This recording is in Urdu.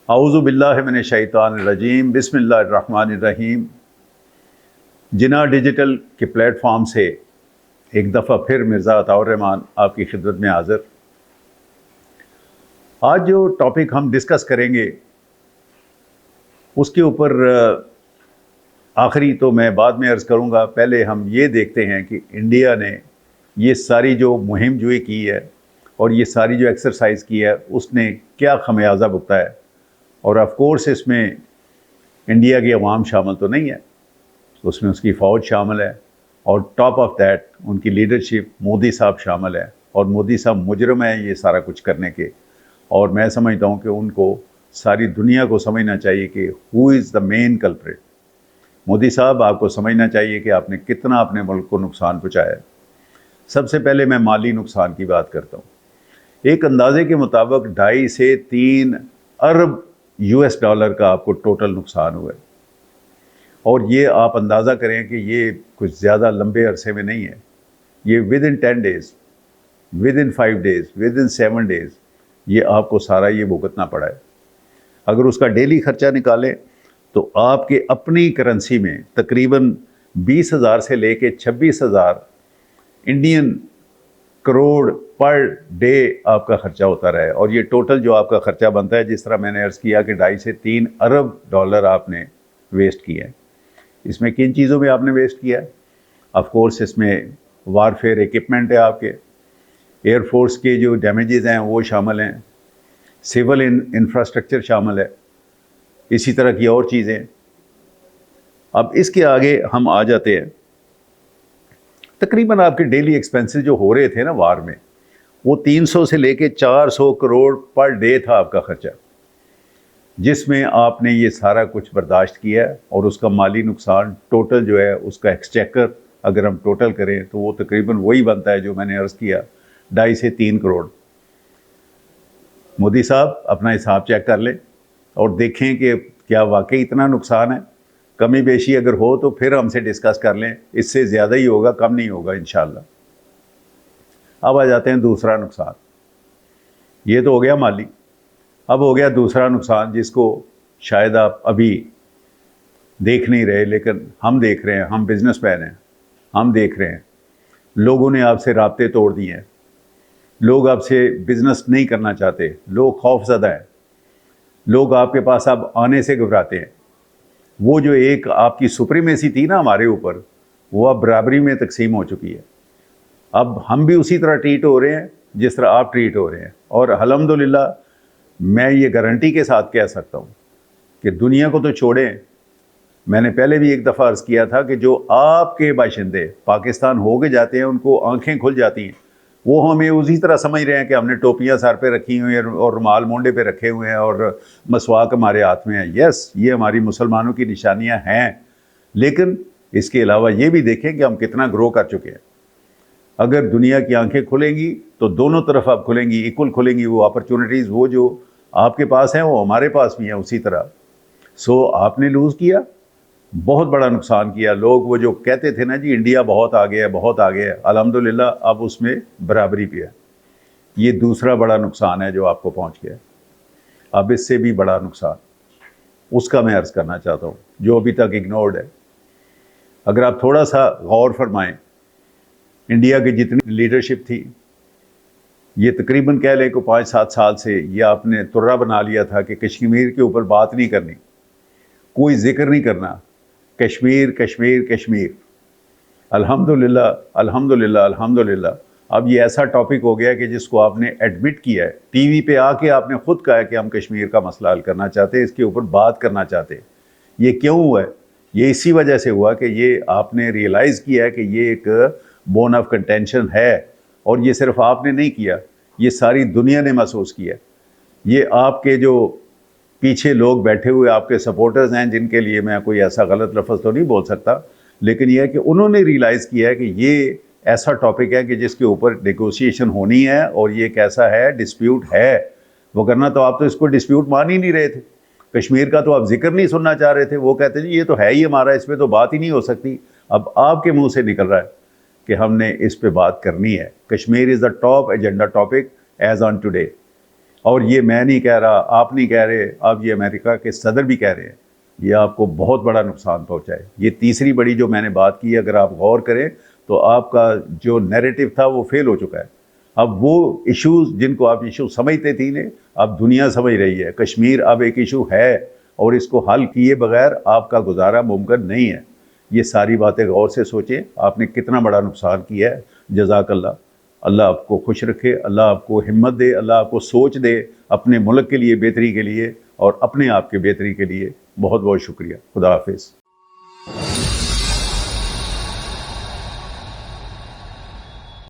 اعوذ باللہ من الشیطان الرجیم، بسم اللہ الرحمن الرحیم۔ جنا ڈیجیٹل کے پلیٹ فارم سے ایک دفعہ پھر مرزا عطاء الرحمان آپ کی خدمت میں حاضر۔ آج جو ٹاپک ہم ڈسکس کریں گے اس کے اوپر آخری تو میں بعد میں عرض کروں گا، پہلے ہم یہ دیکھتے ہیں کہ انڈیا نے یہ ساری جو مہم جوئی کی ہے اور یہ ساری جو ایکسرسائز کی ہے اس نے کیا خمیازہ بھگتا ہے، اور آف کورس اس میں انڈیا کی عوام شامل تو نہیں ہے، اس میں اس کی فوج شامل ہے، اور ٹاپ آف دیٹ ان کی لیڈرشپ مودی صاحب شامل ہے، اور مودی صاحب مجرم ہیں یہ سارا کچھ کرنے کے، اور میں سمجھتا ہوں کہ ان کو ساری دنیا کو سمجھنا چاہیے کہ ہو از دا مین کلپریٹ۔ مودی صاحب آپ کو سمجھنا چاہیے کہ آپ نے کتنا اپنے ملک کو نقصان پہنچایا ہے۔ سب سے پہلے میں مالی نقصان کی بات کرتا ہوں۔ ایک اندازے کے مطابق 2.5 سے 3 ارب US ڈالر کا آپ کو ٹوٹل نقصان ہوا ہے، اور یہ آپ اندازہ کریں کہ یہ کچھ زیادہ لمبے عرصے میں نہیں ہے، یہ with in 10 days، with in 5 days، with in 7 days یہ آپ کو سارا یہ بھگتنا پڑا ہے۔ اگر اس کا ڈیلی خرچہ نکالیں تو آپ کے اپنی کرنسی میں تقریباً 20,000 سے لے کے 26,000 انڈین کروڑ پر ڈے آپ کا خرچہ ہوتا رہا ہے، اور یہ ٹوٹل جو آپ کا خرچہ بنتا ہے، جس طرح میں نے عرض کیا کہ 2.5 سے 3 ارب ڈالر آپ نے ویسٹ کیا ہے۔ اس میں کن چیزوں میں آپ نے ویسٹ کیا ہے؟ آف کورس اس میں وارفیئر ایکوپمنٹ ہے، آپ کے ایئر فورس کے جو ڈیمیجز ہیں وہ شامل ہیں، سول انفراسٹرکچر شامل ہے، اسی طرح کی اور چیزیں۔ اب اس کے آگے ہم آ جاتے ہیں، تقریباً آپ کے ڈیلی ایکسپینسز جو ہو رہے تھے نا وار میں، وہ 300 سے لے کے 400 کروڑ پر ڈے تھا آپ کا خرچہ، جس میں آپ نے یہ سارا کچھ برداشت کیا ہے، اور اس کا مالی نقصان ٹوٹل جو ہے اس کا ایکسچیکر اگر ہم ٹوٹل کریں تو وہ تقریباً وہی بنتا ہے جو میں نے عرض کیا، 2.5 سے 3 کروڑ۔ مودی صاحب اپنا حساب چیک کر لیں اور دیکھیں کہ کیا واقعی اتنا نقصان ہے۔ کمی بیشی اگر ہو تو پھر ہم سے ڈسکس کر لیں، اس سے زیادہ ہی ہوگا، کم نہیں ہوگا انشاءاللہ۔ اب آ جاتے ہیں دوسرا نقصان۔ یہ تو ہو گیا مالی، اب ہو گیا دوسرا نقصان جس کو شاید آپ ابھی دیکھ نہیں رہے، لیکن ہم دیکھ رہے ہیں، ہم بزنس مین ہیں، ہم دیکھ رہے ہیں۔ لوگوں نے آپ سے رابطے توڑ دیے ہیں، لوگ آپ سے بزنس نہیں کرنا چاہتے، لوگ خوف زدہ ہیں، لوگ آپ کے پاس اب آنے سے گھبراتے ہیں۔ وہ جو ایک آپ کی سپریمیسی تھی نا ہمارے اوپر، وہ اب برابری میں تقسیم ہو چکی ہے۔ اب ہم بھی اسی طرح ٹریٹ ہو رہے ہیں جس طرح آپ ٹریٹ ہو رہے ہیں، اور الحمدللہ میں یہ گارنٹی کے ساتھ کہہ سکتا ہوں کہ دنیا کو تو چھوڑیں، میں نے پہلے بھی ایک دفعہ عرض کیا تھا کہ جو آپ کے باشندے پاکستان ہو کے جاتے ہیں ان کو آنکھیں کھل جاتی ہیں، وہ ہمیں اسی طرح سمجھ رہے ہیں کہ ہم نے ٹوپیاں سر پہ رکھی ہوئی ہیں اور رومال مونڈے پہ رکھے ہوئے ہیں اور مسواک ہمارے ہاتھ میں ہے۔ یس، یہ ہماری مسلمانوں کی نشانیاں ہیں، لیکن اس کے علاوہ یہ بھی دیکھیں کہ ہم کتنا گرو کر چکے ہیں۔ اگر دنیا کی آنکھیں کھلیں گی تو دونوں طرف اب کھلیں گی، ایکول کھلیں گی وہ اپرچونٹیز، وہ جو آپ کے پاس ہیں وہ ہمارے پاس بھی ہیں اسی طرح۔ سو آپ نے لوز کیا، بہت بڑا نقصان کیا۔ لوگ وہ جو کہتے تھے نا جی انڈیا بہت آگے ہے، بہت آگے ہے، الحمدللہ اب اس میں برابری پہ ہے۔ یہ دوسرا بڑا نقصان ہے جو آپ کو پہنچ گیا۔ اب اس سے بھی بڑا نقصان اس کا میں عرض کرنا چاہتا ہوں جو ابھی تک اگنورڈ ہے۔ اگر آپ تھوڑا سا غور فرمائیں، انڈیا کی جتنی لیڈرشپ تھی، یہ تقریباً کہہ لیں کہ 5-7 سال سے یہ آپ نے ترہ بنا لیا تھا کہ کشمیر کے اوپر بات نہیں کرنی، کوئی ذکر نہیں کرنا، کشمیر کشمیر کشمیر۔ الحمدللہ الحمدللہ الحمدللہ اب یہ ایسا ٹاپک ہو گیا کہ جس کو آپ نے ایڈمٹ کیا ہے، ٹی وی پہ آ کے آپ نے خود کہا ہے کہ ہم کشمیر کا مسئلہ حل کرنا چاہتے ہیں، اس کے اوپر بات کرنا چاہتے ہیں۔ یہ کیوں ہوا ہے؟ یہ اسی وجہ سے ہوا کہ یہ آپ نے ریئلائز کیا ہے کہ یہ ایک بون آف کنٹینشن ہے، اور یہ صرف آپ نے نہیں کیا، یہ ساری دنیا نے محسوس کیا۔ یہ آپ کے جو پیچھے لوگ بیٹھے ہوئے آپ کے سپورٹرز ہیں، جن کے لیے میں کوئی ایسا غلط لفظ تو نہیں بول سکتا، لیکن یہ ہے کہ انہوں نے ریئلائز کیا ہے کہ یہ ایسا ٹاپک ہے کہ جس کے اوپر نیگوشیشن ہونی ہے، اور یہ ایک ایسا ہے ڈسپیوٹ ہے، وگرنہ تو آپ تو اس کو ڈسپیوٹ مان ہی نہیں رہے تھے۔ کشمیر کا تو آپ ذکر نہیں سننا چاہ رہے تھے، وہ کہتے ہیں جی یہ تو ہے ہی ہمارا، اس پہ تو بات ہی نہیں ہو سکتی۔ اب آپ کے منہ سے نکل رہا ہے کہ ہم نے اس پہ بات کرنی ہے۔ Kashmir is the top agenda topic is on today. اور یہ میں نہیں کہہ رہا، آپ نہیں کہہ رہے، اب یہ امریکہ کے صدر بھی کہہ رہے ہیں، یہ آپ کو بہت بڑا نقصان پہنچائے۔ یہ تیسری بڑی جو میں نے بات کی، اگر آپ غور کریں تو آپ کا جو نیریٹو تھا وہ فیل ہو چکا ہے۔ اب وہ ایشوز جن کو آپ ایشو سمجھتے تھے نا، اب دنیا سمجھ رہی ہے کشمیر اب ایک ایشو ہے، اور اس کو حل کیے بغیر آپ کا گزارا ممکن نہیں ہے۔ یہ ساری باتیں غور سے سوچیں، آپ نے کتنا بڑا نقصان کیا ہے۔ جزاک اللہ، اللہ آپ کو خوش رکھے، اللہ آپ کو ہمت دے، اللہ آپ کو سوچ دے اپنے ملک کے لیے بہتری کے لیے اور اپنے آپ کے بہتری کے لیے۔ بہت بہت شکریہ، خدا حافظ۔